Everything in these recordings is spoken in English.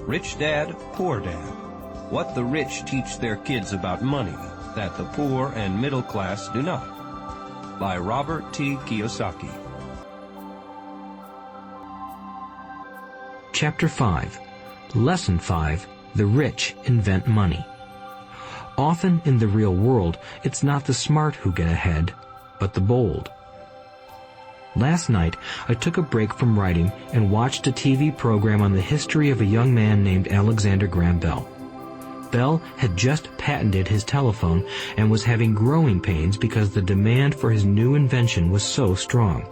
Rich Dad, Poor Dad. What the rich teach their kids about money that the poor and middle class do not. By Robert T. Kiyosaki. Chapter 5. Lesson 5. The rich invent money. Often in the real world, it's not the smart who get ahead, but the bold. Last night, I took a break from writing and watched a TV program on the history of a young man named Alexander Graham Bell. Bell had just patented his telephone and was having growing pains because the demand for his new invention was so strong.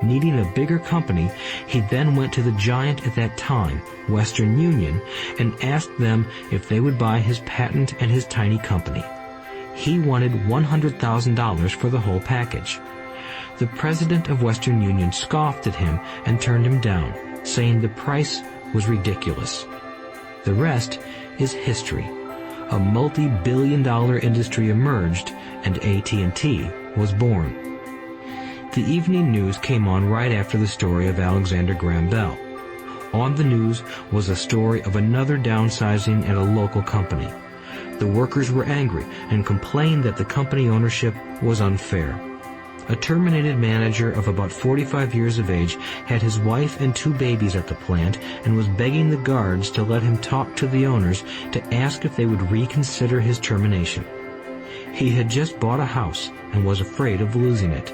Needing a bigger company, he then went to the giant at that time, Western Union, and asked them if they would buy his patent and his tiny company. He wanted $100,000 for the whole package. The president of Western Union scoffed at him and turned him down, saying the price was ridiculous. The rest is history. A multi-billion-dollar industry emerged, and AT&T was born. The evening news came on right after the story of Alexander Graham Bell. On the news was a story of another downsizing at a local company. The workers were angry and complained that the company ownership was unfair. A terminated manager of about 45 years of age had his wife and 2 babies at the plant and was begging the guards to let him talk to the owners to ask if they would reconsider his termination. He had just bought a house and was afraid of losing it.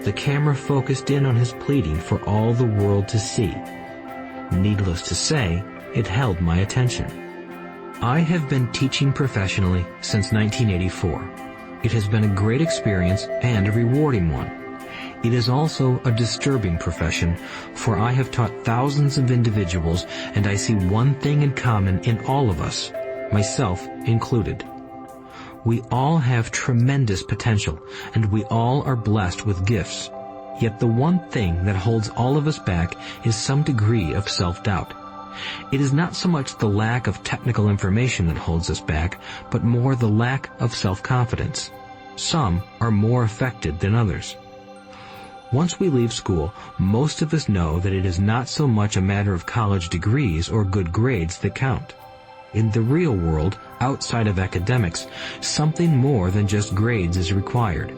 The camera focused in on his pleading for all the world to see. Needless to say, it held my attention. I have been teaching professionally since 1984. It has been a great experience and a rewarding one. It is also a disturbing profession, for I have taught thousands of individuals, and I see one thing in common in all of us, myself included. We all have tremendous potential, and we all are blessed with gifts. Yet the one thing that holds all of us back is some degree of self-doubt. It is not so much the lack of technical information that holds us back, but more the lack of self-confidence. Some are more affected than others. Once we leave school, most of us know that it is not so much a matter of college degrees or good grades that count. In the real world, outside of academics, something more than just grades is required.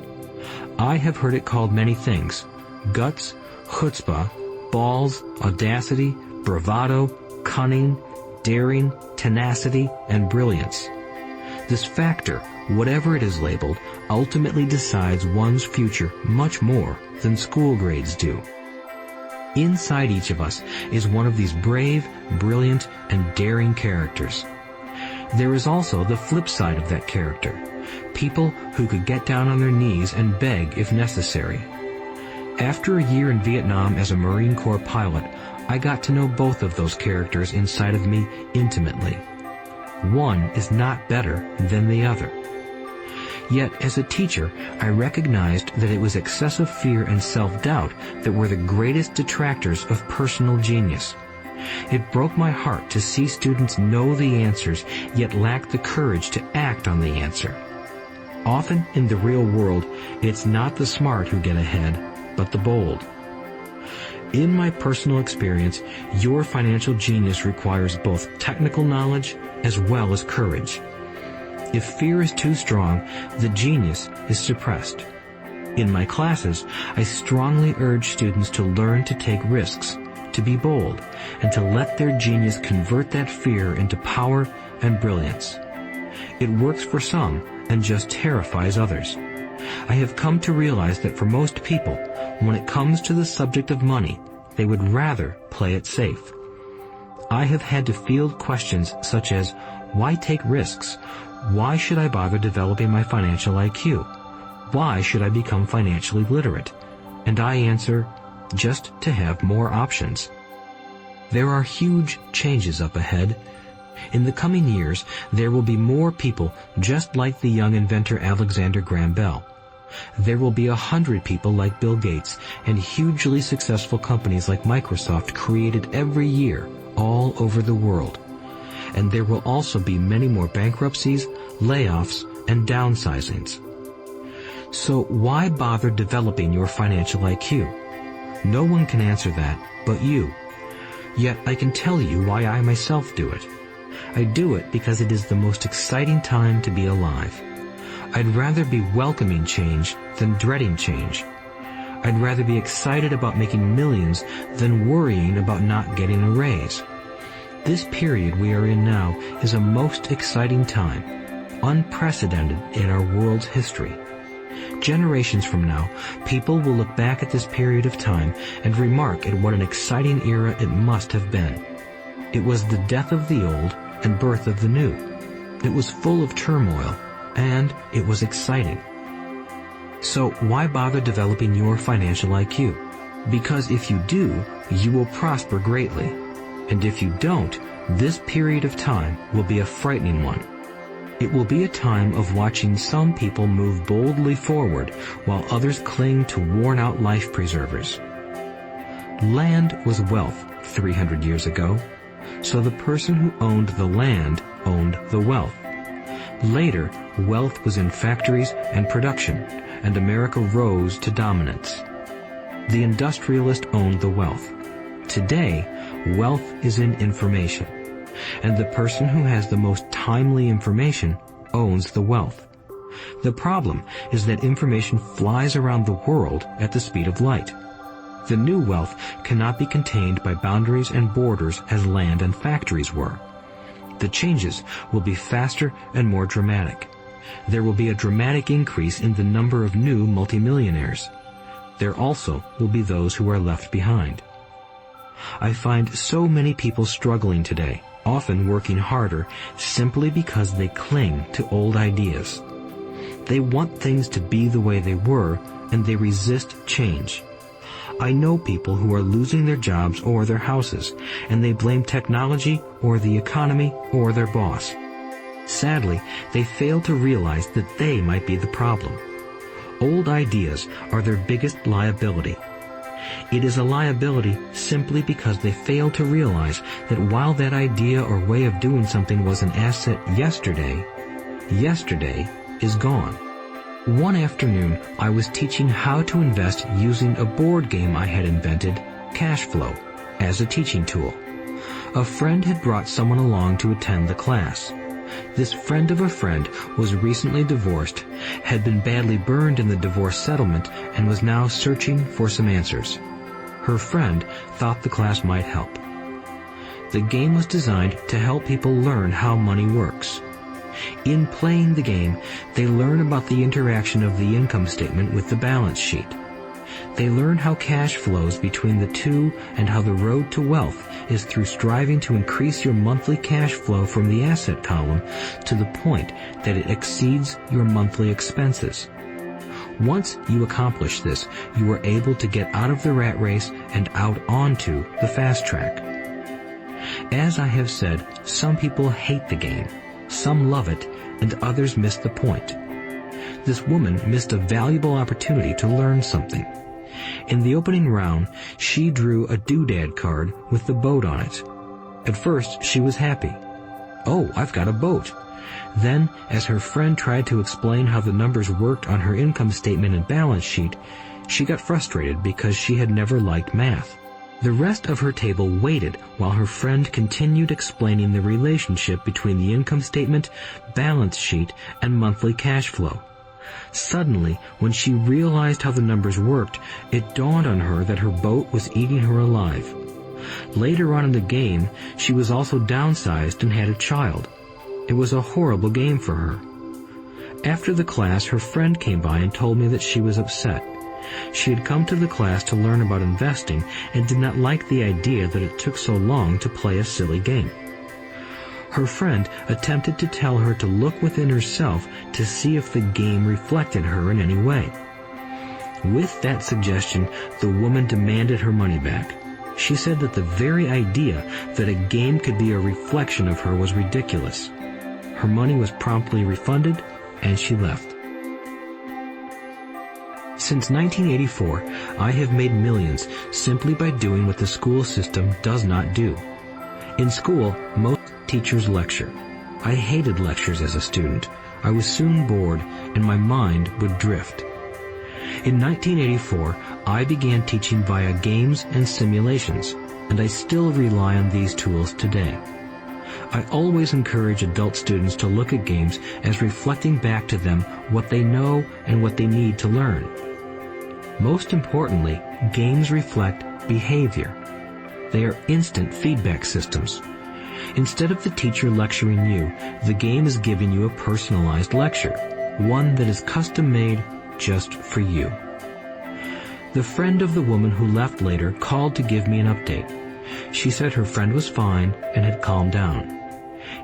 I have heard it called many things: guts, chutzpah, balls, audacity, bravado, cunning, daring, tenacity, and brilliance. This factor, whatever it is labeled, ultimately decides one's future much more than school grades do. Inside each of us is one of these brave, brilliant, and daring characters. There is also the flip side of that character, people who could get down on their knees and beg if necessary. After a year in Vietnam as a Marine Corps pilot, I got to know both of those characters inside of me intimately. One is not better than the other. Yet, as a teacher, I recognized that it was excessive fear and self-doubt that were the greatest detractors of personal genius. It broke my heart to see students know the answers, yet lack the courage to act on the answer. Often in the real world, it's not the smart who get ahead, but the bold. In my personal experience, your financial genius requires both technical knowledge as well as courage. If fear is too strong, the genius is suppressed. In my classes, I strongly urge students to learn to take risks, to be bold, and to let their genius convert that fear into power and brilliance. It works for some and just terrifies others. I have come to realize that for most people, when it comes to the subject of money, they would rather play it safe. I have had to field questions such as, why take risks? Why should I bother developing my financial IQ? Why should I become financially literate? And I answer, just to have more options. There are huge changes up ahead. In the coming years, there will be more people just like the young inventor Alexander Graham Bell. There will be 100 people like Bill Gates and hugely successful companies like Microsoft created every year all over the world. And there will also be many more bankruptcies, layoffs, and downsizings. So why bother developing your financial IQ? No one can answer that but you. Yet I can tell you why I myself do it. I do it because it is the most exciting time to be alive. I'd rather be welcoming change than dreading change. I'd rather be excited about making millions than worrying about not getting a raise. This period we are in now is a most exciting time, unprecedented in our world's history. Generations from now, people will look back at this period of time and remark at what an exciting era it must have been. It was the death of the old and birth of the new. It was full of turmoil, and it was exciting. So why bother developing your financial IQ? Because if you do, you will prosper greatly. And if you don't, this period of time will be a frightening one. It will be a time of watching some people move boldly forward while others cling to worn-out life preservers. Land was wealth 300 years ago, so the person who owned the land owned the wealth. Later, wealth was in factories and production, and America rose to dominance. The industrialist owned the wealth. Today, wealth is in information, and the person who has the most timely information owns the wealth. The problem is that information flies around the world at the speed of light. The new wealth cannot be contained by boundaries and borders as land and factories were. The changes will be faster and more dramatic. There will be a dramatic increase in the number of new multimillionaires. There also will be those who are left behind. I find so many people struggling today, often working harder, simply because they cling to old ideas. They want things to be the way they were, and they resist change. I know people who are losing their jobs or their houses, and they blame technology or the economy or their boss. Sadly, they fail to realize that they might be the problem. Old ideas are their biggest liability. It is a liability simply because they fail to realize that while that idea or way of doing something was an asset yesterday, yesterday is gone. One afternoon, I was teaching how to invest using a board game I had invented, Cash Flow, as a teaching tool. A friend had brought someone along to attend the class. This friend of a friend was recently divorced, had been badly burned in the divorce settlement, and was now searching for some answers. Her friend thought the class might help. The game was designed to help people learn how money works. In playing the game, they learn about the interaction of the income statement with the balance sheet. They learn how cash flows between the two and how the road to wealth is through striving to increase your monthly cash flow from the asset column to the point that it exceeds your monthly expenses. Once you accomplish this, you are able to get out of the rat race and out onto the fast track. As I have said, some people hate the game. Some love it, and others miss the point. This woman missed a valuable opportunity to learn something. In the opening round, she drew a doodad card with the boat on it. At first, she was happy. "Oh, I've got a boat." Then, as her friend tried to explain how the numbers worked on her income statement and balance sheet, she got frustrated because she had never liked math. The rest of her table waited while her friend continued explaining the relationship between the income statement, balance sheet, and monthly cash flow. Suddenly, when she realized how the numbers worked, it dawned on her that her boat was eating her alive. Later on in the game, she was also downsized and had a child. It was a horrible game for her. After the class, her friend came by and told me that she was upset. She had come to the class to learn about investing and did not like the idea that it took so long to play a silly game. Her friend attempted to tell her to look within herself to see if the game reflected her in any way. With that suggestion, the woman demanded her money back. She said that the very idea that a game could be a reflection of her was ridiculous. Her money was promptly refunded, and she left. Since 1984, I have made millions simply by doing what the school system does not do. In school, most teachers lecture. I hated lectures as a student. I was soon bored, and my mind would drift. In 1984, I began teaching via games and simulations. and I still rely on these tools today. I always encourage adult students to look at games as reflecting back to them what they know and what they need to learn. Most importantly, games reflect behavior. They are instant feedback systems. Instead of the teacher lecturing you, the game is giving you a personalized lecture, one that is custom-made just for you. The friend of the woman who left later called to give me an update. She said her friend was fine and had calmed down.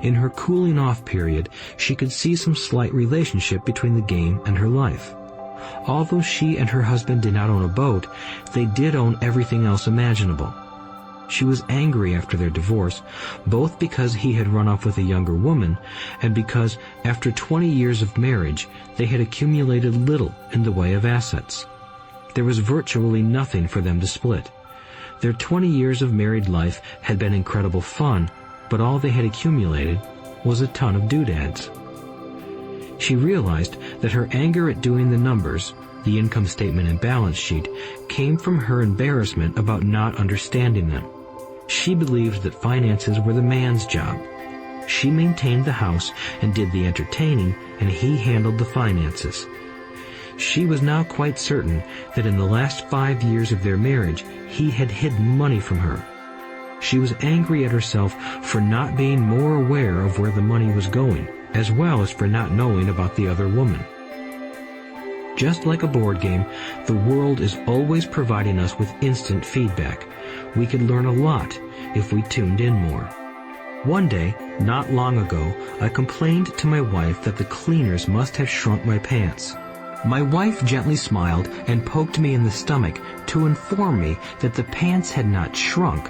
In her cooling off period, she could see some slight relationship between the game and her life. Although she and her husband did not own a boat, they did own everything else imaginable. She was angry after their divorce, both because he had run off with a younger woman and because, after 20 years of marriage, they had accumulated little in the way of assets. There was virtually nothing for them to split. Their 20 years of married life had been incredible fun, but all they had accumulated was a ton of doodads. She realized that her anger at doing the numbers, the income statement and balance sheet, came from her embarrassment about not understanding them. She believed that finances were the man's job. She maintained the house and did the entertaining, and he handled the finances. She was now quite certain that in the last 5 years of their marriage, he had hidden money from her. She was angry at herself for not being more aware of where the money was going, as well as for not knowing about the other woman. Just like a board game, the world is always providing us with instant feedback. We could learn a lot if we tuned in more. One day, not long ago, I complained to my wife that the cleaners must have shrunk my pants. My wife gently smiled and poked me in the stomach to inform me that the pants had not shrunk.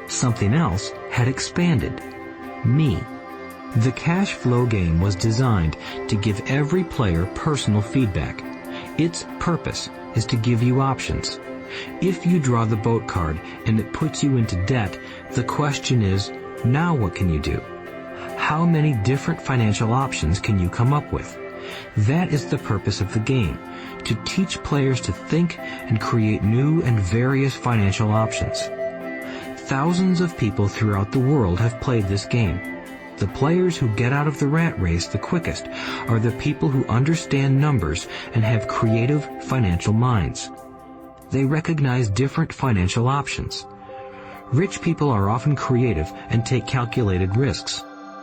Something else had expanded. Me. The cash flow game was designed to give every player personal feedback. Its purpose is to give you options. If you draw the boat card and it puts you into debt, the question is, now what can you do? How many different financial options can you come up with? That is the purpose of the game, to teach players to think and create new and various financial options. Thousands of people throughout the world have played this game. The players who get out of the rat race the quickest are the people who understand numbers and have creative financial minds. They recognize different financial options. Rich people are often creative and take calculated risks.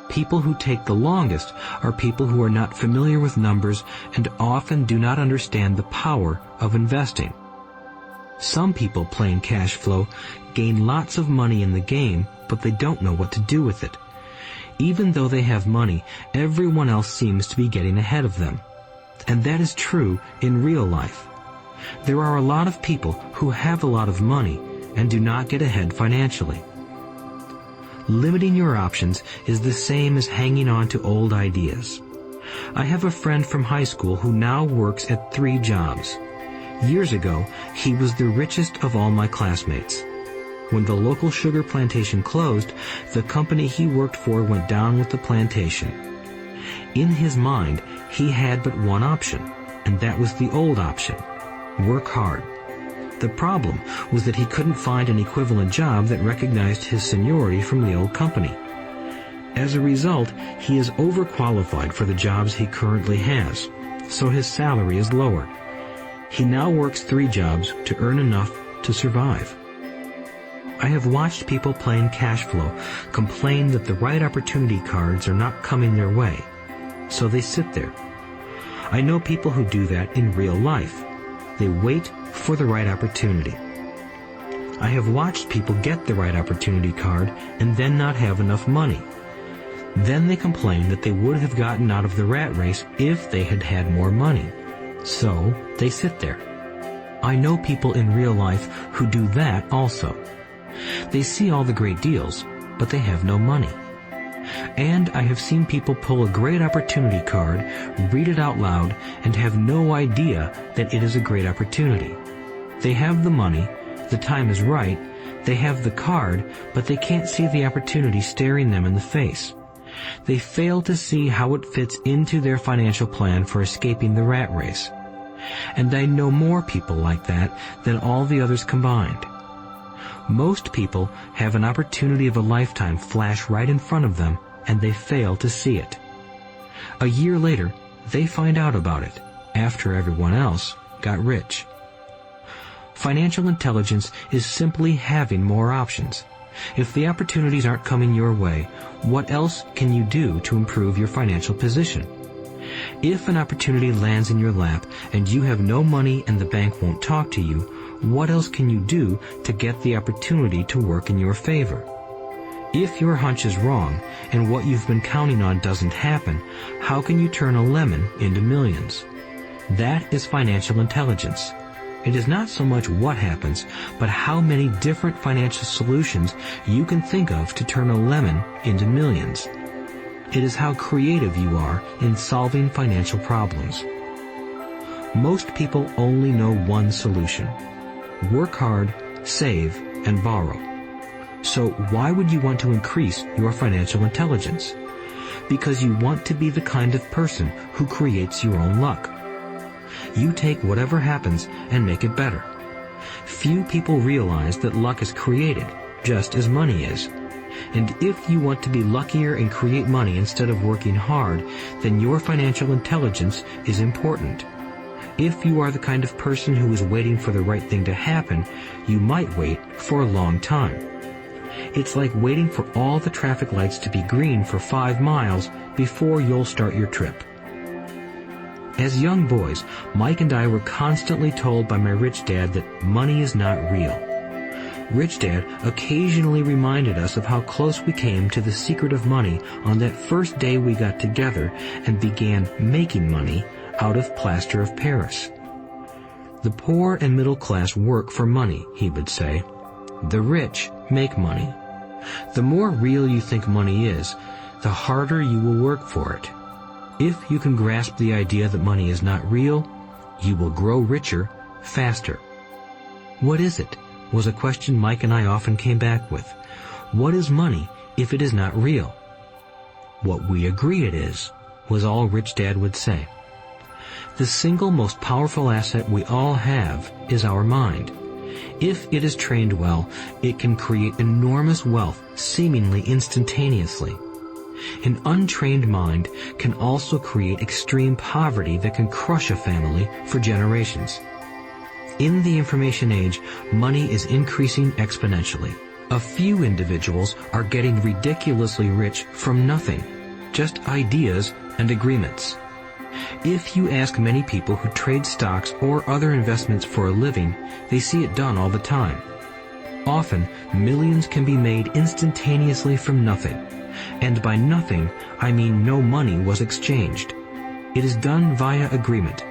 People who take the longest are people who are not familiar with numbers and often do not understand the power of investing. Some people playing cash flow gain lots of money in the game, but they don't know what to do with it. Even though they have money, everyone else seems to be getting ahead of them. And that is true in real life. There are a lot of people who have a lot of money and do not get ahead financially. Limiting your options is the same as hanging on to old ideas. I have a friend from high school who now works at 3 jobs. Years ago, he was the richest of all my classmates. When the local sugar plantation closed, the company he worked for went down with the plantation. In his mind, he had but one option, and that was the old option: work hard. The problem was that he couldn't find an equivalent job that recognized his seniority from the old company. As a result, he is overqualified for the jobs he currently has, so his salary is lower. He now works 3 jobs to earn enough to survive. I have watched people playing cash flow complain that the right opportunity cards are not coming their way, so they sit there. I know people who do that in real life. They wait for the right opportunity. I have watched people get the right opportunity card and then not have enough money. Then they complain that they would have gotten out of the rat race if they had had more money. So they sit there. I know people in real life who do that also. They see all the great deals, but they have no money. And I have seen people pull a great opportunity card, read it out loud, and have no idea that it is a great opportunity. They have the money, the time is right, they have the card, but they can't see the opportunity staring them in the face. They fail to see how it fits into their financial plan for escaping the rat race. And I know more people like that than all the others combined. Most people have an opportunity of a lifetime flash right in front of them, and they fail to see it. A year later, they find out about it, after everyone else got rich. Financial intelligence is simply having more options. If the opportunities aren't coming your way, what else can you do to improve your financial position? If an opportunity lands in your lap and you have no money and the bank won't talk to you, what else can you do to get the opportunity to work in your favor? If your hunch is wrong and what you've been counting on doesn't happen, how can you turn a lemon into millions? That is financial intelligence. It is not so much what happens, but how many different financial solutions you can think of to turn a lemon into millions. It is how creative you are in solving financial problems. Most people only know one solution: work hard, save, and borrow. So why would you want to increase your financial intelligence? Because you want to be the kind of person who creates your own luck. You take whatever happens and make it better. Few people realize that luck is created, just as money is. And if you want to be luckier and create money instead of working hard, then your financial intelligence is important. If you are the kind of person who is waiting for the right thing to happen, you might wait for a long time. It's like waiting for all the traffic lights to be green for 5 miles before you'll start your trip. As young boys, Mike and I were constantly told by my rich dad that money is not real. Rich Dad occasionally reminded us of how close we came to the secret of money on that first day we got together and began making money out of plaster of Paris. The poor and middle class work for money, he would say. The rich make money. The more real you think money is, the harder you will work for it. If you can grasp the idea that money is not real, you will grow richer faster. What is it? Was a question Mike and I often came back with. What is money if it is not real? What we agree it is, was all Rich Dad would say. The single most powerful asset we all have is our mind. If it is trained well, it can create enormous wealth seemingly instantaneously. An untrained mind can also create extreme poverty that can crush a family for generations. In the information age, money is increasing exponentially. A few individuals are getting ridiculously rich from nothing, just ideas and agreements. If you ask many people who trade stocks or other investments for a living, they see it done all the time. Often, millions can be made instantaneously from nothing. And by nothing, I mean no money was exchanged. It is done via agreement,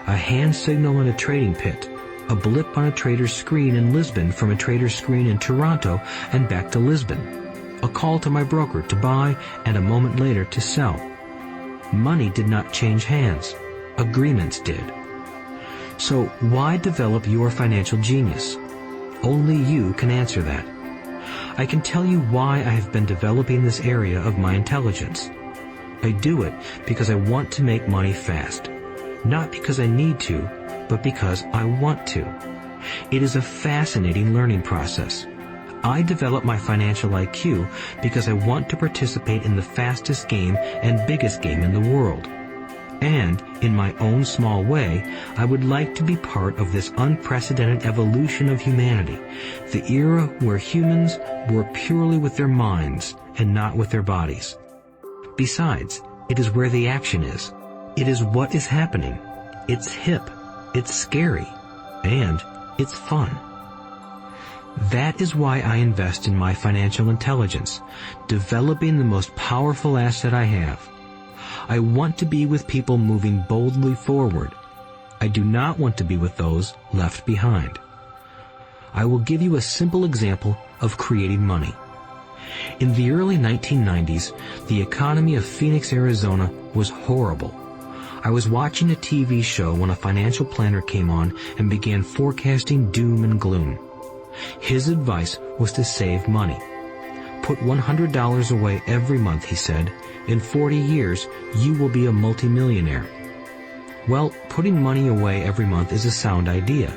a hand signal in a trading pit, a blip on a trader's screen in Lisbon from a trader's screen in Toronto and back to Lisbon, a call to my broker to buy and a moment later to sell. Money did not change hands. Agreements did. So why develop your financial genius? Only you can answer that. I can tell you why I have been developing this area of my intelligence. I do it because I want to make money fast. Not because I need to, but because I want to. It is a fascinating learning process. I develop my financial IQ because I want to participate in the fastest game and biggest game in the world. And, in my own small way, I would like to be part of this unprecedented evolution of humanity, the era where humans work purely with their minds and not with their bodies. Besides, it is where the action is. It is what is happening. It's hip, it's scary, and it's fun. That is why I invest in my financial intelligence, developing the most powerful asset I have. I want to be with people moving boldly forward. I do not want to be with those left behind. I will give you a simple example of creating money. In the early 1990s, the economy of Phoenix, Arizona was horrible. I was watching a TV show when a financial planner came on and began forecasting doom and gloom. His advice was to save money. Put $100 away every month, he said. In 40 years, you will be a multimillionaire. Well, putting money away every month is a sound idea.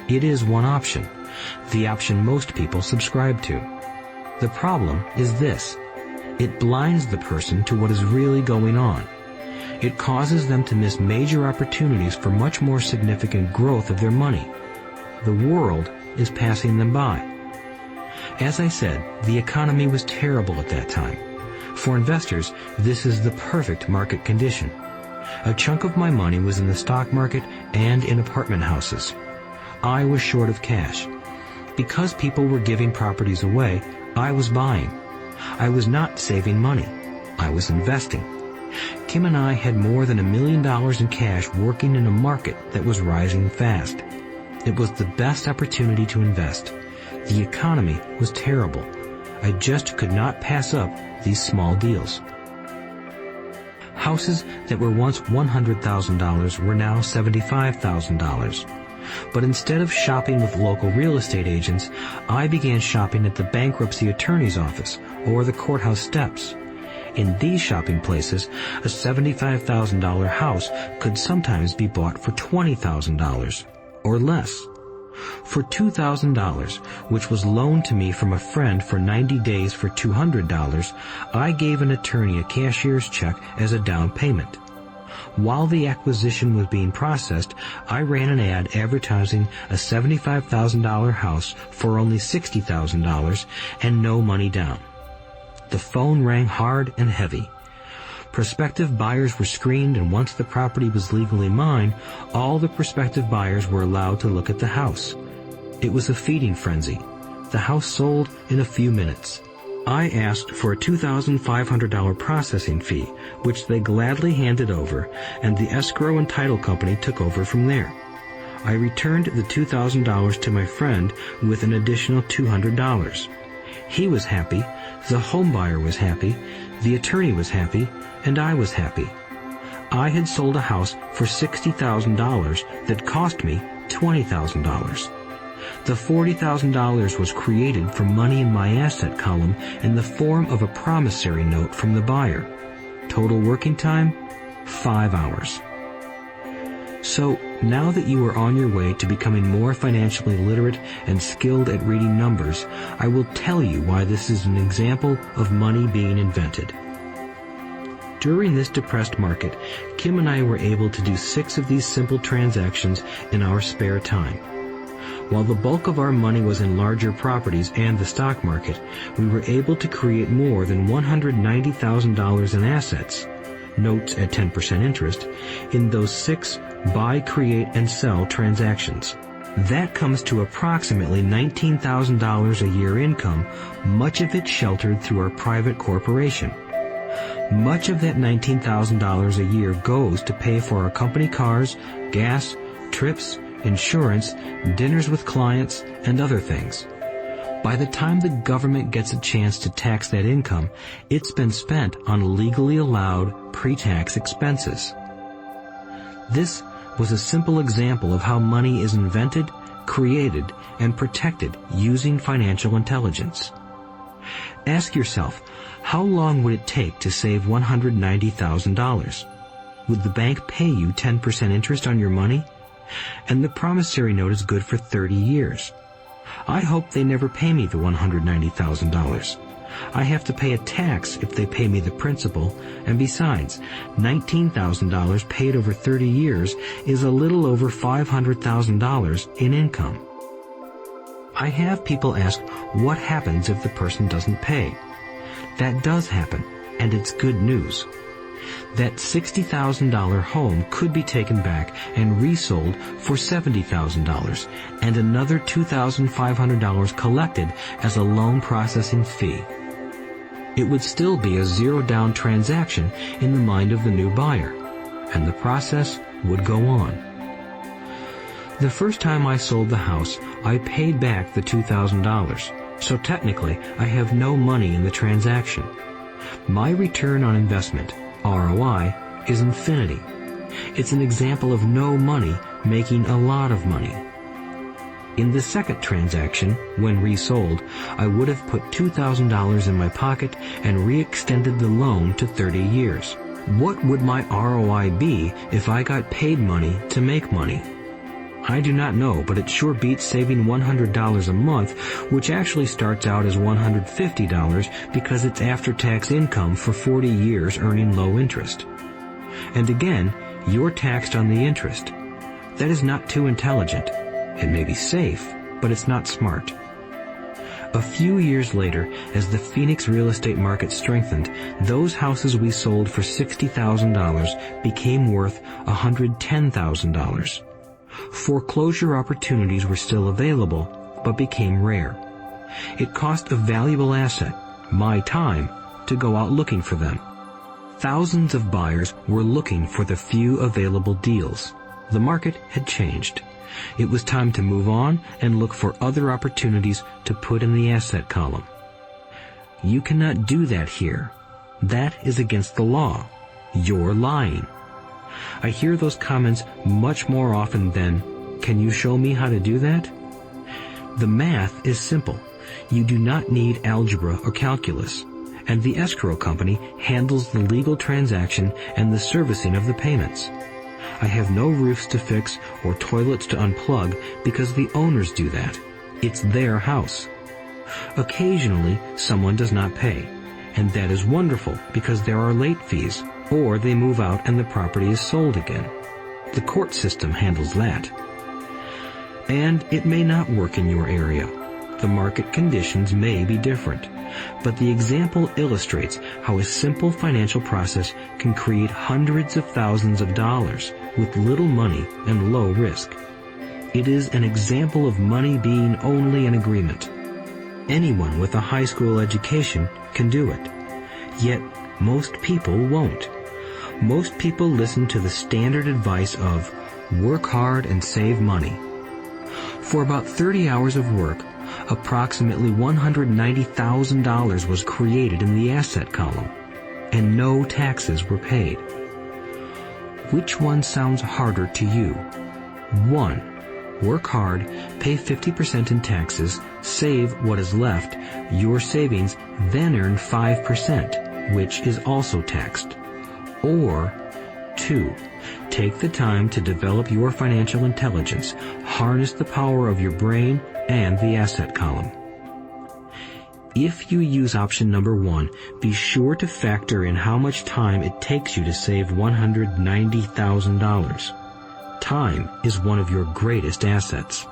It is one option, the option most people subscribe to. The problem is this: it blinds the person to what is really going on. It causes them to miss major opportunities for much more significant growth of their money. The world is passing them by. As I said, the economy was terrible at that time. For investors, this is the perfect market condition. A chunk of my money was in the stock market and in apartment houses. I was short of cash. Because people were giving properties away, I was buying. I was not saving money. I was investing. Kim and I had more than $1 million in cash working in a market that was rising fast. It was the best opportunity to invest. The economy was terrible. I just could not pass up these small deals. Houses that were once $100,000 were now $75,000. But instead of shopping with local real estate agents, I began shopping at the bankruptcy attorney's office or the courthouse steps. In these shopping places, a $75,000 house could sometimes be bought for $20,000 or less. For $2,000, which was loaned to me from a friend for 90 days for $200, I gave an attorney a cashier's check as a down payment. While the acquisition was being processed, I ran an ad advertising a $75,000 house for only $60,000 and no money down. The phone rang hard and heavy. Prospective buyers were screened, and once the property was legally mine, all the prospective buyers were allowed to look at the house. It was a feeding frenzy. The house sold in a few minutes. I asked for a $2,500 processing fee, which they gladly handed over, and the escrow and title company took over from there. I returned the $2,000 to my friend with an additional $200. He was happy, the home buyer was happy, the attorney was happy, and I was happy. I had sold a house for $60,000 that cost me $20,000. The $40,000 was created from money in my asset column in the form of a promissory note from the buyer. Total working time, 5 hours. So, now that you are on your way to becoming more financially literate and skilled at reading numbers, I will tell you why this is an example of money being invented. During this depressed market, Kim and I were able to do 6 of these simple transactions in our spare time. While the bulk of our money was in larger properties and the stock market, we were able to create more than $190,000 in assets, notes at 10% interest, in those 6 buy, create, and sell transactions. That comes to approximately $19,000 a year income, much of it sheltered through our private corporation. Much of that $19,000 a year goes to pay for our company cars, gas, trips, insurance, dinners with clients, and other things. By the time the government gets a chance to tax that income, it's been spent on legally allowed pre-tax expenses. This was a simple example of how money is invented, created, and protected using financial intelligence. Ask yourself, how long would it take to save $190,000? Would the bank pay you 10% interest on your money? And the promissory note is good for 30 years. I hope they never pay me the $190,000. I have to pay a tax if they pay me the principal, and besides, $19,000 paid over 30 years is a little over $500,000 in income. I have people ask, what happens if the person doesn't pay? That does happen, and it's good news. That $60,000 home could be taken back and resold for $70,000, and another $2,500 collected as a loan processing fee. It would still be a zero-down transaction in the mind of the new buyer, and the process would go on. The first time I sold the house, I paid back the $2,000, so technically I have no money in the transaction. My return on investment, ROI, is infinity. It's an example of no money making a lot of money. In the second transaction, when resold, I would have put $2,000 in my pocket and re-extended the loan to 30 years. What would my ROI be if I got paid money to make money? I do not know, but it sure beats saving $100 a month, which actually starts out as $150 because it's after-tax income for 40 years earning low interest. And again, you're taxed on the interest. That is not too intelligent. It may be safe, but it's not smart. A few years later, as the Phoenix real estate market strengthened, those houses we sold for $60,000 became worth $110,000. Foreclosure opportunities were still available, but became rare. It cost a valuable asset, my time, to go out looking for them. Thousands of buyers were looking for the few available deals. The market had changed. It was time to move on and look for other opportunities to put in the asset column. You cannot do that here. That is against the law. You're lying. I hear those comments much more often than, "Can you show me how to do that?" The math is simple. You do not need algebra or calculus, and the escrow company handles the legal transaction and the servicing of the payments. I have no roofs to fix or toilets to unplug because the owners do that. It's their house. Occasionally, someone does not pay, and that is wonderful because there are late fees, or they move out and the property is sold again. The court system handles that. And it may not work in your area. The market conditions may be different, but the example illustrates how a simple financial process can create hundreds of thousands of dollars with little money and low risk. It is an example of money being only an agreement. Anyone with a high school education can do it. Yet, most people won't. Most people listen to the standard advice of work hard and save money. For about 30 hours of work, approximately $190,000 was created in the asset column, and no taxes were paid. Which one sounds harder to you? 1. Work hard, pay 50% in taxes, save what is left, your savings, then earn 5%, which is also taxed. Or 2. Take the time to develop your financial intelligence, harness the power of your brain and the asset column. If you use option number 1, be sure to factor in how much time it takes you to save $190,000. Time is one of your greatest assets.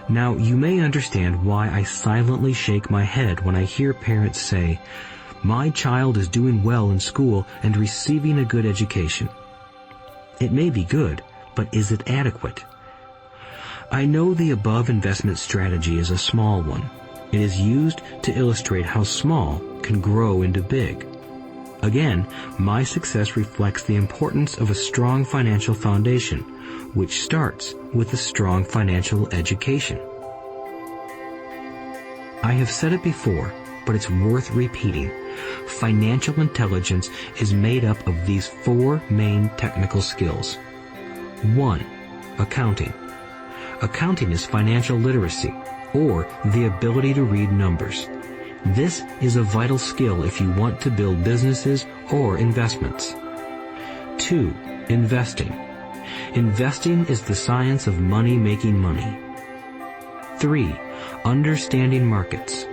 Now, you may understand why I silently shake my head when I hear parents say, "My child is doing well in school and receiving a good education." It may be good, but is it adequate? I know the above investment strategy is a small one. It is used to illustrate how small can grow into big. Again, my success reflects the importance of a strong financial foundation, which starts with a strong financial education. I have said it before, but it's worth repeating. Financial intelligence is made up of these 4 main technical skills. 1. Accounting. Accounting is financial literacy, or the ability to read numbers. This is a vital skill if you want to build businesses or investments. 2. Investing. Investing is the science of money making money. 3. Understanding markets.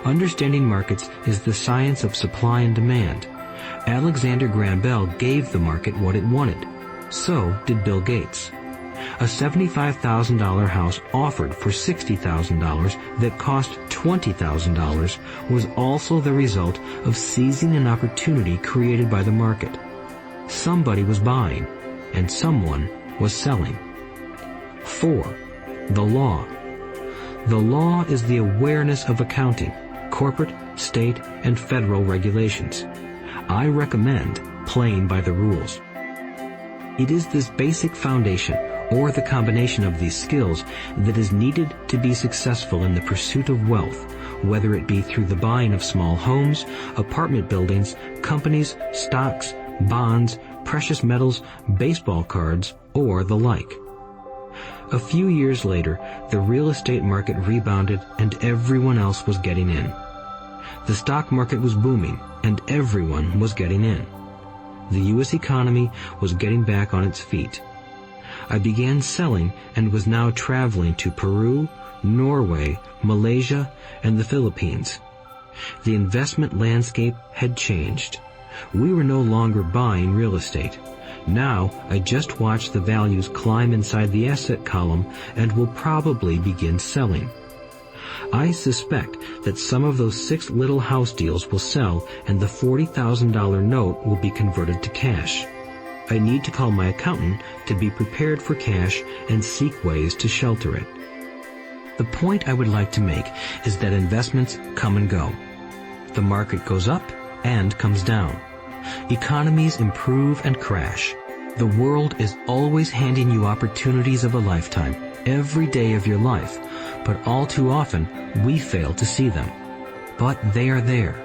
Understanding markets is the science of supply and demand. Alexander Graham Bell gave the market what it wanted. So did Bill Gates. A $75,000 house offered for $60,000 that cost $20,000 was also the result of seizing an opportunity created by the market. Somebody was buying, and someone was selling. 4. The law. The law is the awareness of accounting, corporate, state, and federal regulations. I recommend playing by the rules. It is this basic foundation, or the combination of these skills, that is needed to be successful in the pursuit of wealth, whether it be through the buying of small homes, apartment buildings, companies, stocks, bonds, precious metals, baseball cards, or the like. A few years later, the real estate market rebounded and everyone else was getting in. The stock market was booming and everyone was getting in. The U.S. economy was getting back on its feet. I began selling and was now traveling to Peru, Norway, Malaysia, and the Philippines. The investment landscape had changed. We were no longer buying real estate. Now I just watch the values climb inside the asset column and will probably begin selling. I suspect that some of those 6 little house deals will sell and the $40,000 note will be converted to cash. I need to call my accountant to be prepared for cash and seek ways to shelter it. The point I would like to make is that investments come and go. The market goes up and comes down. Economies improve and crash. The world is always handing you opportunities of a lifetime, every day of your life, but all too often we fail to see them. But they are there.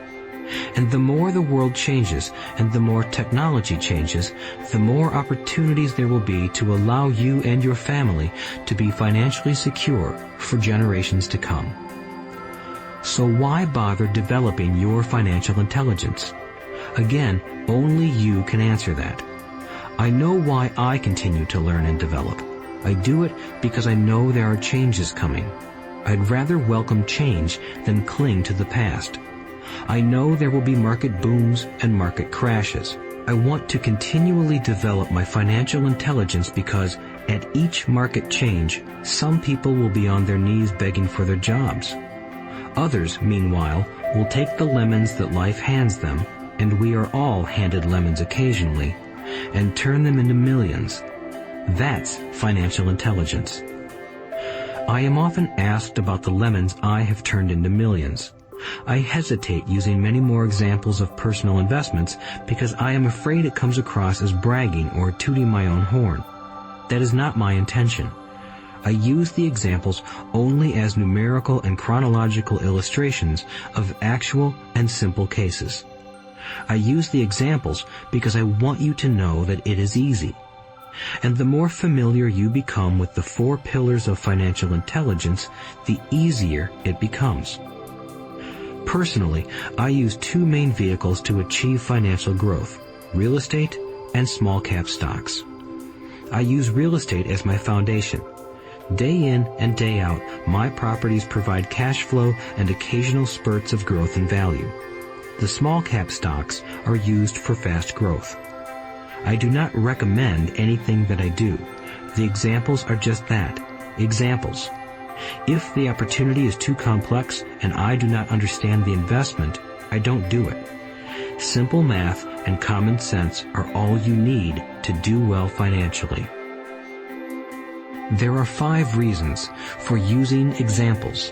And the more the world changes and the more technology changes, the more opportunities there will be to allow you and your family to be financially secure for generations to come. So why bother developing your financial intelligence? Again, only you can answer that. I know why I continue to learn and develop. I do it because I know there are changes coming. I'd rather welcome change than cling to the past. I know there will be market booms and market crashes. I want to continually develop my financial intelligence because at each market change, some people will be on their knees begging for their jobs. Others, meanwhile, will take the lemons that life hands them, and we are all handed lemons occasionally, and turn them into millions. That's financial intelligence. I am often asked about the lemons I have turned into millions. I hesitate using many more examples of personal investments because I am afraid it comes across as bragging or tooting my own horn. That is not my intention. I use the examples only as numerical and chronological illustrations of actual and simple cases. I use the examples because I want you to know that it is easy. And the more familiar you become with the 4 pillars of financial intelligence, the easier it becomes. Personally, I use 2 main vehicles to achieve financial growth: real estate and small cap stocks. I use real estate as my foundation. Day in and day out, my properties provide cash flow and occasional spurts of growth and value. The small cap stocks are used for fast growth. I do not recommend anything that I do. The examples are just that, examples. If the opportunity is too complex and I do not understand the investment, I don't do it. Simple math and common sense are all you need to do well financially. There are 5 reasons for using examples.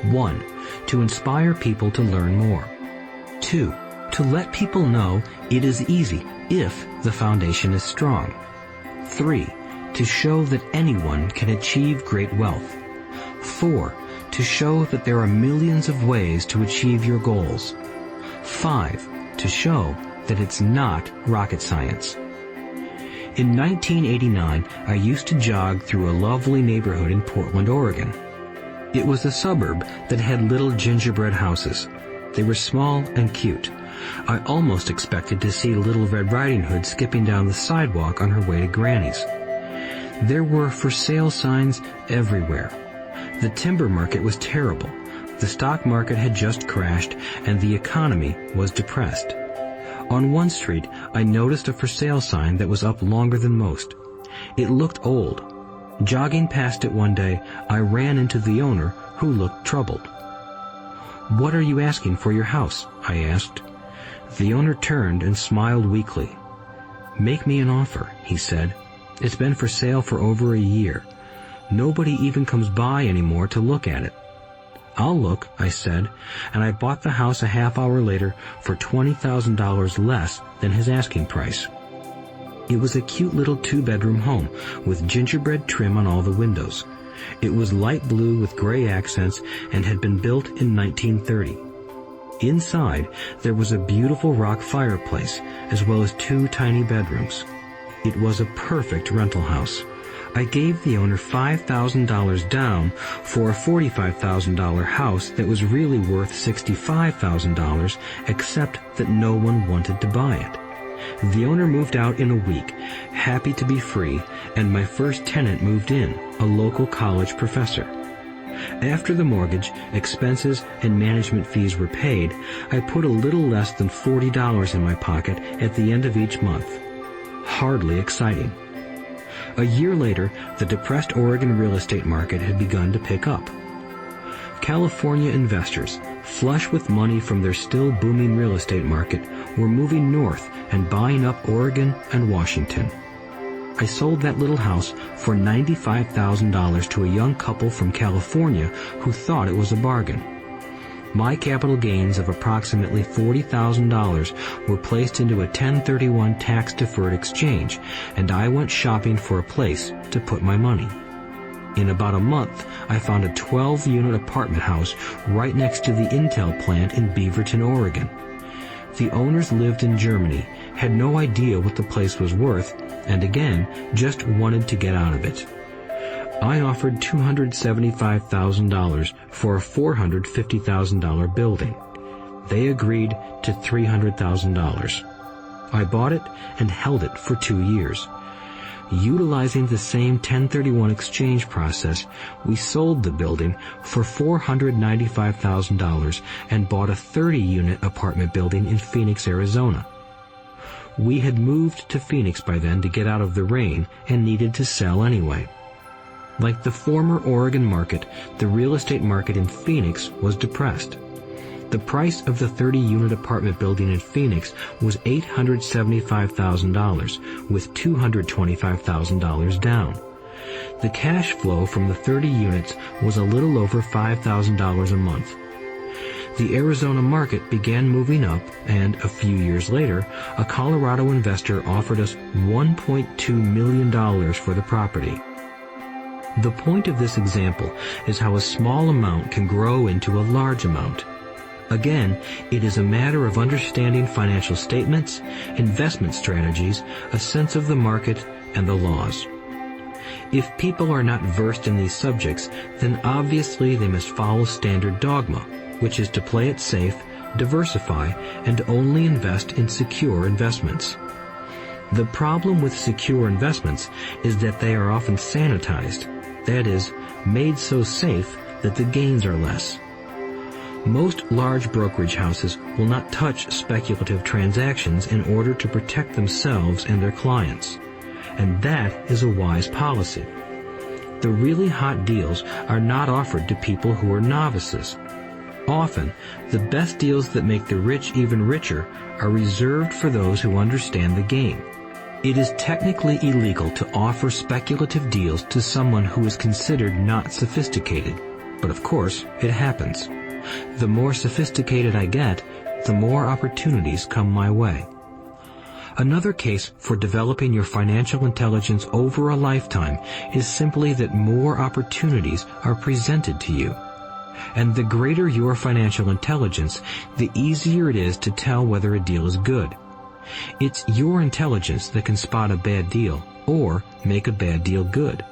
1. To inspire people to learn more. 2. To let people know it is easy if the foundation is strong. 3. To show that anyone can achieve great wealth. 4. To show that there are millions of ways to achieve your goals. 5. To show that it's not rocket science. In 1989, I used to jog through a lovely neighborhood in Portland, Oregon. It was a suburb that had little gingerbread houses. They were small and cute. I almost expected to see Little Red Riding Hood skipping down the sidewalk on her way to Granny's. There were for sale signs everywhere. The timber market was terrible. The stock market had just crashed, and the economy was depressed. On one street, I noticed a for sale sign that was up longer than most. It looked old. Jogging past it one day, I ran into the owner, who looked troubled. "What are you asking for your house?" I asked. The owner turned and smiled weakly. "Make me an offer," he said. "It's been for sale for over a year. Nobody even comes by anymore to look at it." "I'll look," I said, and I bought the house a half hour later for $20,000 less than his asking price. It was a cute little 2-bedroom home with gingerbread trim on all the windows. It was light blue with gray accents and had been built in 1930. Inside, there was a beautiful rock fireplace, as well as 2 tiny bedrooms. It was a perfect rental house. I gave the owner $5,000 down for a $45,000 house that was really worth $65,000, except that no one wanted to buy it. The owner moved out in a week, happy to be free, and my first tenant moved in, a local college professor. After the mortgage, expenses, and management fees were paid, I put a little less than $40 in my pocket at the end of each month. Hardly exciting. A year later, the depressed Oregon real estate market had begun to pick up. California investors, flush with money from their still booming real estate market, were moving north and buying up Oregon and Washington. I sold that little house for $95,000 to a young couple from California who thought it was a bargain. My capital gains of approximately $40,000 were placed into a 1031 tax-deferred exchange, and I went shopping for a place to put my money. In about a month, I found a 12-unit apartment house right next to the Intel plant in Beaverton, Oregon. The owners lived in Germany, had no idea what the place was worth, and again, just wanted to get out of it. I offered $275,000 for a $450,000 building. They agreed to $300,000. I bought it and held it for 2 years. Utilizing the same 1031 exchange process, we sold the building for $495,000 and bought a 30-unit apartment building in Phoenix, Arizona. We had moved to Phoenix by then to get out of the rain and needed to sell anyway. Like the former Oregon market, the real estate market in Phoenix was depressed. The price of the 30-unit apartment building in Phoenix was $875,000, with $225,000 down. The cash flow from the 30 units was a little over $5,000 a month. The Arizona market began moving up, and a few years later, a Colorado investor offered us $1.2 million for the property. The point of this example is how a small amount can grow into a large amount. Again, it is a matter of understanding financial statements, investment strategies, a sense of the market, and the laws. If people are not versed in these subjects, then obviously they must follow standard dogma, which is to play it safe, diversify, and only invest in secure investments. The problem with secure investments is that they are often sanitized, that is, made so safe that the gains are less. Most large brokerage houses will not touch speculative transactions in order to protect themselves and their clients, and that is a wise policy. The really hot deals are not offered to people who are novices. Often, the best deals that make the rich even richer are reserved for those who understand the game. It is technically illegal to offer speculative deals to someone who is considered not sophisticated, but of course, it happens. The more sophisticated I get, the more opportunities come my way. Another case for developing your financial intelligence over a lifetime is simply that more opportunities are presented to you. And the greater your financial intelligence, the easier it is to tell whether a deal is good. It's your intelligence that can spot a bad deal or make a bad deal good.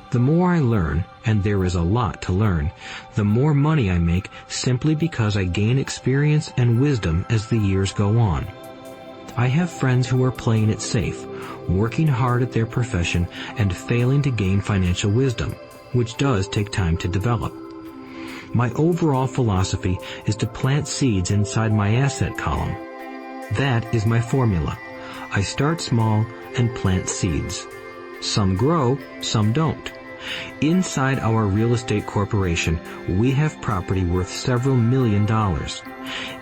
The more I learn, and there is a lot to learn, the more money I make simply because I gain experience and wisdom as the years go on. I have friends who are playing it safe, working hard at their profession and failing to gain financial wisdom, which does take time to develop. My overall philosophy is to plant seeds inside my asset column. That is my formula. I start small and plant seeds. Some grow, some don't. Inside our real estate corporation, we have property worth several $1 million.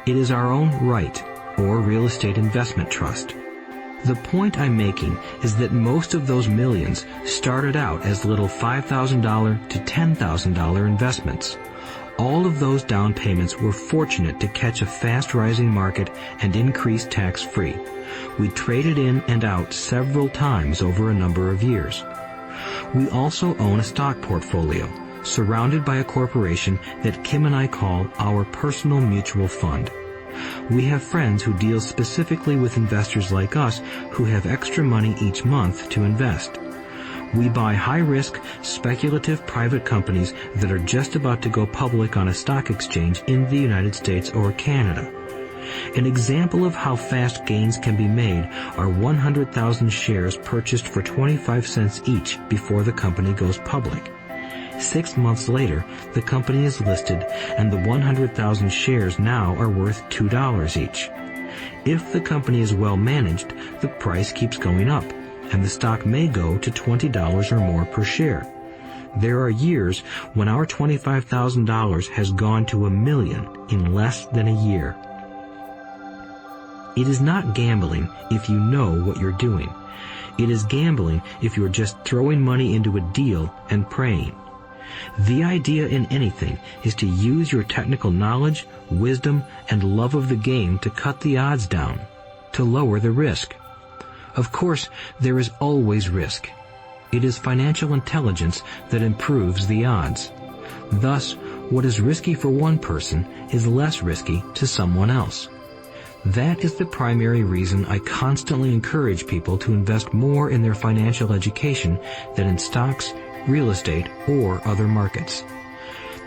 It is our own right, or real estate investment trust. The point I'm making is that most of those millions started out as little $5,000 to $10,000 investments. All of those down payments were fortunate to catch a fast-rising market and increase tax-free. We traded in and out several times over a number of years. We also own a stock portfolio, surrounded by a corporation that Kim and I call our personal mutual fund. We have friends who deal specifically with investors like us who have extra money each month to invest. We buy high-risk, speculative private companies that are just about to go public on a stock exchange in the United States or Canada. An example of how fast gains can be made are 100,000 shares purchased for 25 cents each before the company goes public. 6 months later, the company is listed, and the 100,000 shares now are worth $2 each. If the company is well managed, the price keeps going up, and the stock may go to $20 or more per share. There are years when our $25,000 has gone to $1 million in less than a year. It is not gambling if you know what you're doing. It is gambling if you're just throwing money into a deal and praying. The idea in anything is to use your technical knowledge, wisdom, and love of the game to cut the odds down, to lower the risk. Of course, there is always risk. It is financial intelligence that improves the odds. Thus, what is risky for one person is less risky to someone else. That is the primary reason I constantly encourage people to invest more in their financial education than in stocks, real estate, or other markets.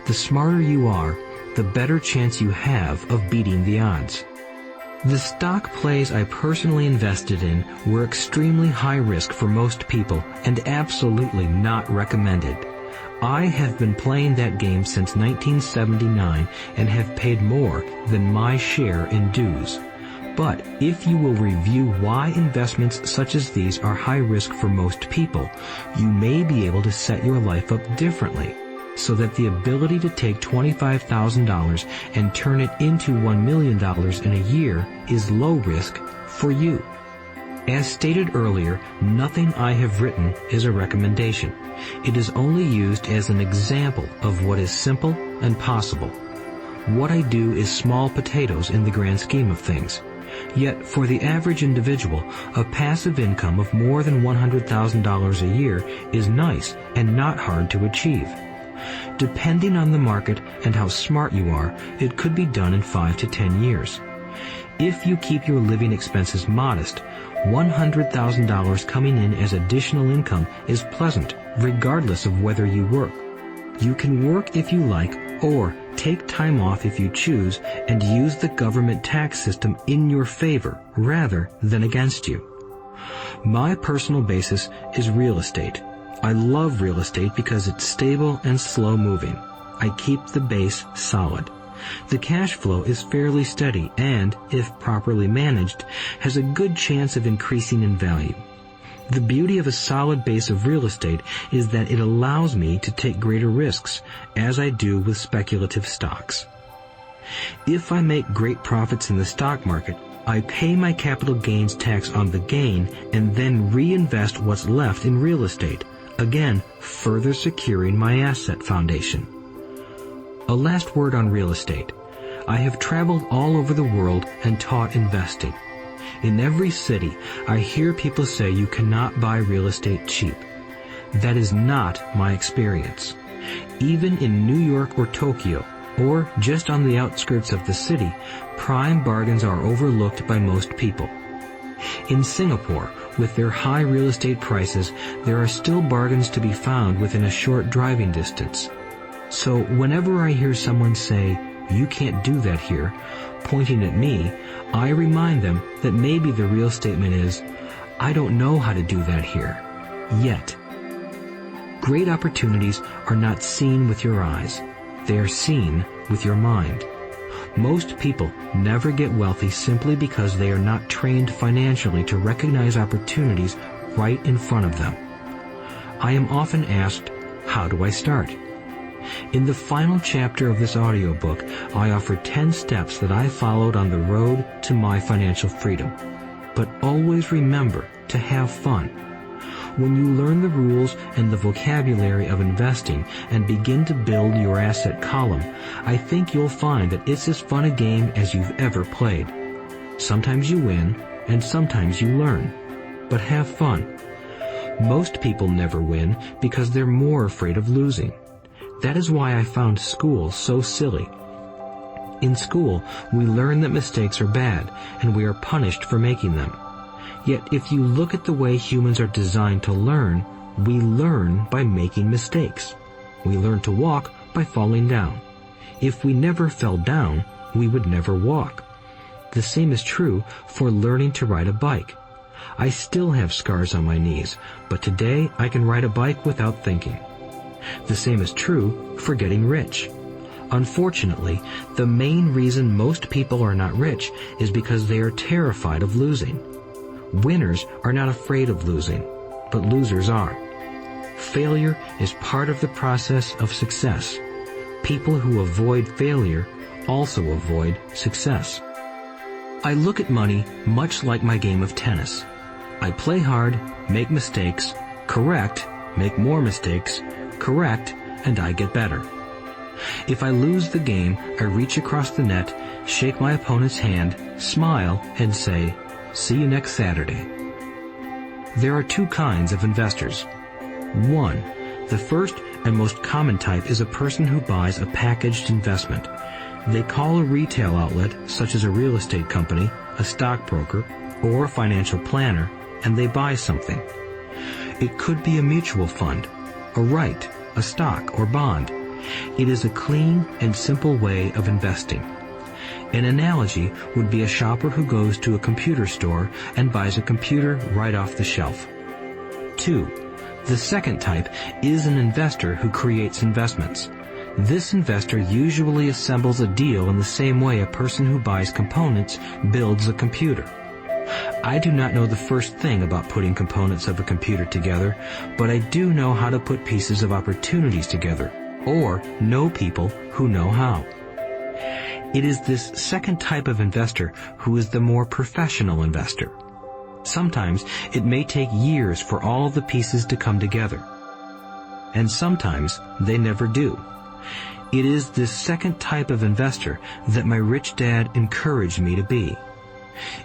The smarter you are, the better chance you have of beating the odds. The stock plays I personally invested in were extremely high risk for most people and absolutely not recommended. I have been playing that game since 1979 and have paid more than my share in dues. But if you will review why investments such as these are high risk for most people, you may be able to set your life up differently, so that the ability to take $25,000 and turn it into $1 million in a year is low risk for you. As stated earlier, nothing I have written is a recommendation. It is only used as an example of what is simple and possible. What I do is small potatoes in the grand scheme of things. Yet, for the average individual, a passive income of more than $100,000 a year is nice and not hard to achieve. Depending on the market and how smart you are, it could be done in 5 to 10 years. If you keep your living expenses modest, $100,000 coming in as additional income is pleasant, regardless of whether you work. You can work if you like, or take time off if you choose, and use the government tax system in your favor rather than against you. My personal basis is real estate. I love real estate because it's stable and slow-moving. I keep the base solid. The cash flow is fairly steady and, if properly managed, has a good chance of increasing in value. The beauty of a solid base of real estate is that it allows me to take greater risks, as I do with speculative stocks. If I make great profits in the stock market, I pay my capital gains tax on the gain and then reinvest what's left in real estate, again further securing my asset foundation. A last word on real estate. I have traveled all over the world and taught investing. In every city, I hear people say you cannot buy real estate cheap. That is not my experience. Even in New York or Tokyo, or just on the outskirts of the city, prime bargains are overlooked by most people. In Singapore, with their high real estate prices, there are still bargains to be found within a short driving distance. So whenever I hear someone say, "You can't do that here," pointing at me, I remind them that maybe the real statement is, "I don't know how to do that here, yet." Great opportunities are not seen with your eyes. They are seen with your mind. Most people never get wealthy simply because they are not trained financially to recognize opportunities right in front of them. I am often asked, how do I start? In the final chapter of this audiobook, I offer 10 steps that I followed on the road to my financial freedom. But always remember to have fun. When you learn the rules and the vocabulary of investing and begin to build your asset column, I think you'll find that it's as fun a game as you've ever played. Sometimes you win, and sometimes you learn. But have fun. Most people never win because they're more afraid of losing. That is why I found school so silly. In school, we learn that mistakes are bad, and we are punished for making them. Yet if you look at the way humans are designed to learn, we learn by making mistakes. We learn to walk by falling down. If we never fell down, we would never walk. The same is true for learning to ride a bike. I still have scars on my knees, but today I can ride a bike without thinking. The same is true for getting rich. Unfortunately, the main reason most people are not rich is because they are terrified of losing. Winners are not afraid of losing, but losers are. Failure is part of the process of success. People who avoid failure also avoid success. I look at money much like my game of tennis. I play hard, make mistakes, correct, make more mistakes, correct, and I get better. If I lose the game, I reach across the net, shake my opponent's hand, smile, and say, "See you next Saturday." There are two kinds of investors. One, the first and most common type is a person who buys a packaged investment. They call a retail outlet, such as a real estate company, a stockbroker, or a financial planner, and they buy something. It could be a mutual fund, a right, a stock, or bond. It is a clean and simple way of investing. An analogy would be a shopper who goes to a computer store and buys a computer right off the shelf. 2. The second type is an investor who creates investments. This investor usually assembles a deal in the same way a person who buys components builds a computer. I do not know the first thing about putting components of a computer together, but I do know how to put pieces of opportunities together, or know people who know how. It is this second type of investor who is the more professional investor. Sometimes it may take years for all of the pieces to come together, and sometimes they never do. It is this second type of investor that my rich dad encouraged me to be.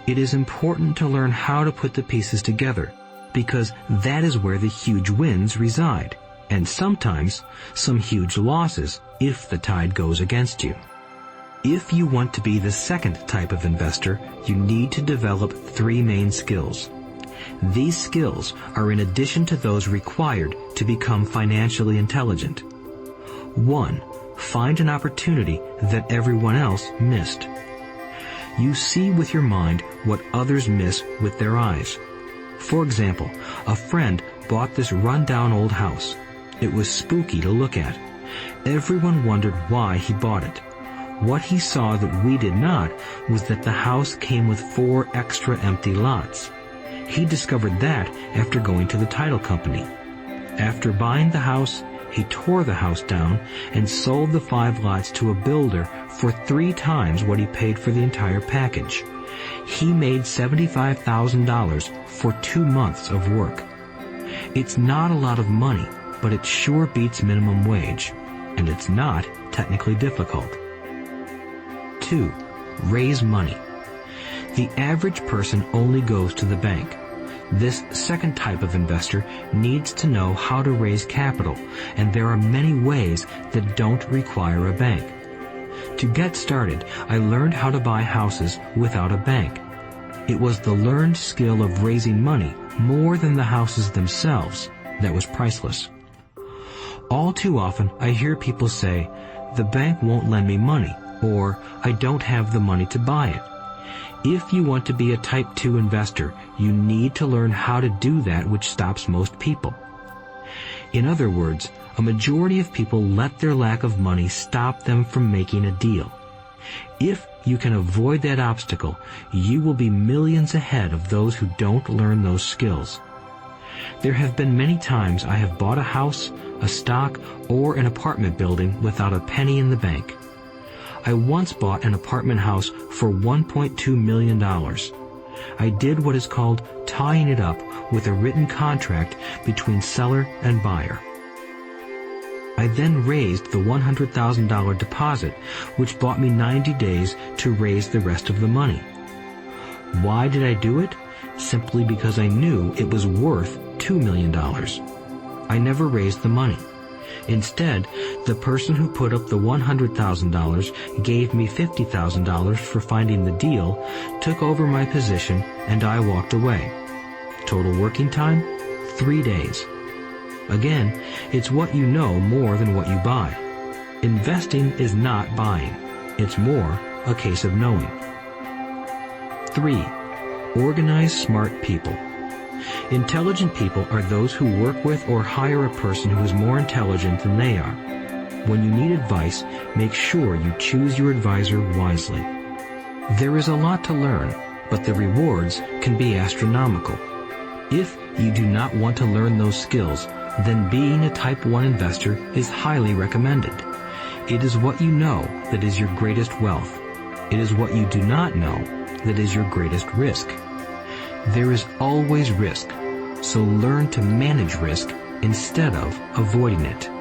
It is important to learn how to put the pieces together, because that is where the huge wins reside, and sometimes some huge losses if the tide goes against you. If you want to be the second type of investor, you need to develop 3 main skills. These skills are in addition to those required to become financially intelligent. 1. Find an opportunity that everyone else missed. You see with your mind what others miss with their eyes. For example, a friend bought this run-down old house. It was spooky to look at. Everyone wondered why he bought it. What he saw that we did not was that the house came with 4 extra empty lots. He discovered that after going to the title company. After buying the house, he tore the house down and sold the 5 lots to a builder for 3 times what he paid for the entire package. He made $75,000 for 2 months of work. It's not a lot of money, but it sure beats minimum wage, and it's not technically difficult. 2. Raise money. The average person only goes to the bank. This second type of investor needs to know how to raise capital, and there are many ways that don't require a bank. To get started, I learned how to buy houses without a bank. It was the learned skill of raising money more than the houses themselves that was priceless. All too often, I hear people say, "The bank won't lend me money," or "I don't have the money to buy it." If you want to be a Type 2 investor, you need to learn how to do that which stops most people. In other words, a majority of people let their lack of money stop them from making a deal. If you can avoid that obstacle, you will be millions ahead of those who don't learn those skills. There have been many times I have bought a house, a stock, or an apartment building without a penny in the bank. I once bought an apartment house for $1.2 million. I did what is called tying it up with a written contract between seller and buyer. I then raised the $100,000 deposit, which bought me 90 days to raise the rest of the money. Why did I do it? Simply because I knew it was worth $2 million. I never raised the money. Instead, the person who put up the $100,000 gave me $50,000 for finding the deal, took over my position, and I walked away. Total working time, 3 days. Again, it's what you know more than what you buy. Investing is not buying. It's more a case of knowing. 3. Organize smart people. Intelligent people are those who work with or hire a person who is more intelligent than they are. When you need advice, make sure you choose your advisor wisely. There is a lot to learn, but the rewards can be astronomical. If you do not want to learn those skills, then being a Type 1 investor is highly recommended. It is what you know that is your greatest wealth. It is what you do not know that is your greatest risk. There is always risk, so learn to manage risk instead of avoiding it.